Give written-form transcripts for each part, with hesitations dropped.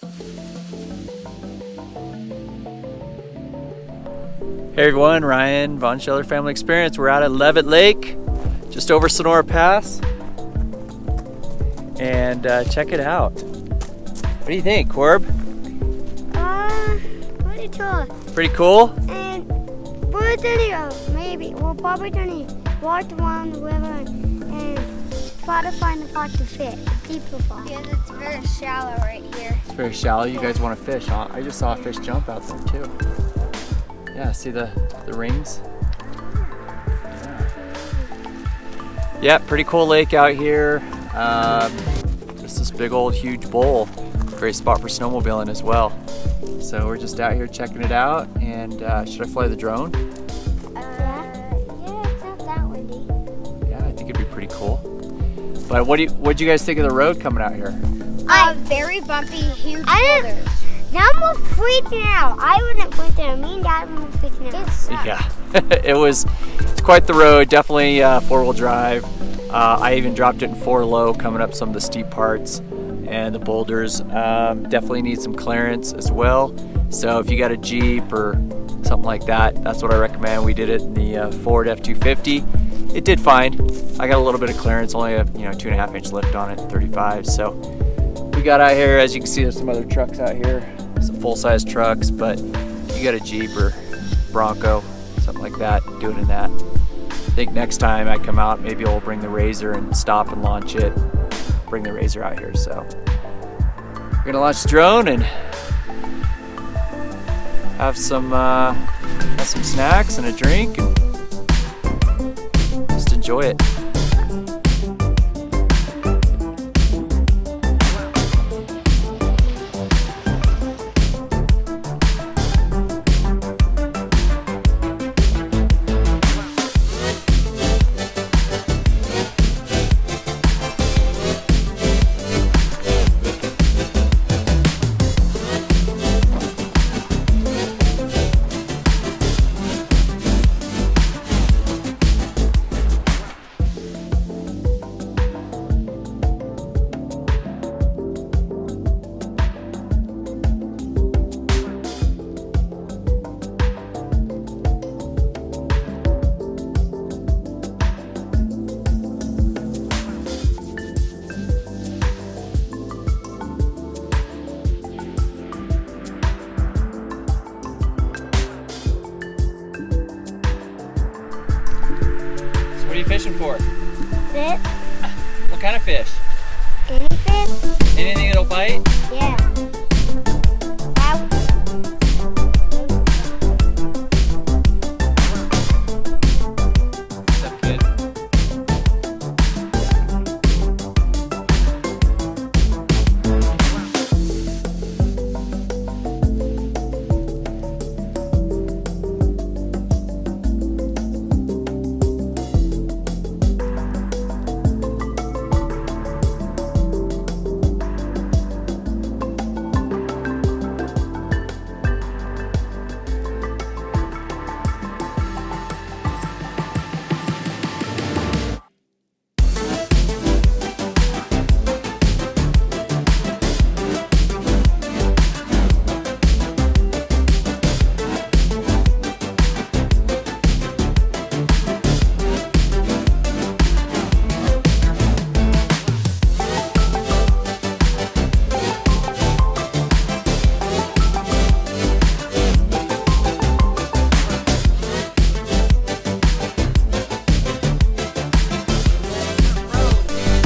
Hey everyone, Ryan, Von Scheller Family Experience. We're out at Leavitt Lake, just over Sonora Pass. And check it out. What do you think, Corb? Pretty cool. Pretty cool? And we're gonna maybe we're probably gonna walk around the river and try to find a spot to fish, deeper spot. Because it's very shallow right here. It's very shallow. You guys want to fish, huh? I just saw a fish jump out there too. Yeah, see the rings? Yeah, pretty cool lake out here. Just this big old huge bowl. Great spot for snowmobiling as well. So we're just out here checking it out. And should I fly the drone? Yeah, it's not that windy. Yeah, I think it'd be pretty cool. But what'd you guys think of the road coming out here? Very bumpy, huge boulders. Now I'm freaking out. I wouldn't freak out. Me and Dad were freaking out. Yeah, it's quite the road. Definitely 4-wheel drive. I even dropped it in 4 low coming up some of the steep parts and the boulders. Definitely need some clearance as well. So if you got a Jeep or something like that, that's what I recommend. We did it in the Ford F-250. It did fine. I got a little bit of clearance, only a 2.5-inch lift on it, 35. So we got out here. As you can see, there's some other trucks out here, some full-size trucks. But you got a Jeep or Bronco, something like that, do it in that. I think next time I come out, maybe I'll bring the Razor and stop and launch it. Bring the Razor out here. So we're gonna launch the drone and have some snacks and a drink and just enjoy it. What are you fishing for? Fish? What kind of fish? Any fish? Anything that'll bite? Yeah. What's up, kid?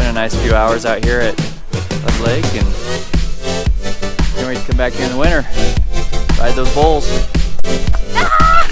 A nice few hours out here at Leavitt Lake, and can't wait to come back here in the winter, ride those bulls. Ah!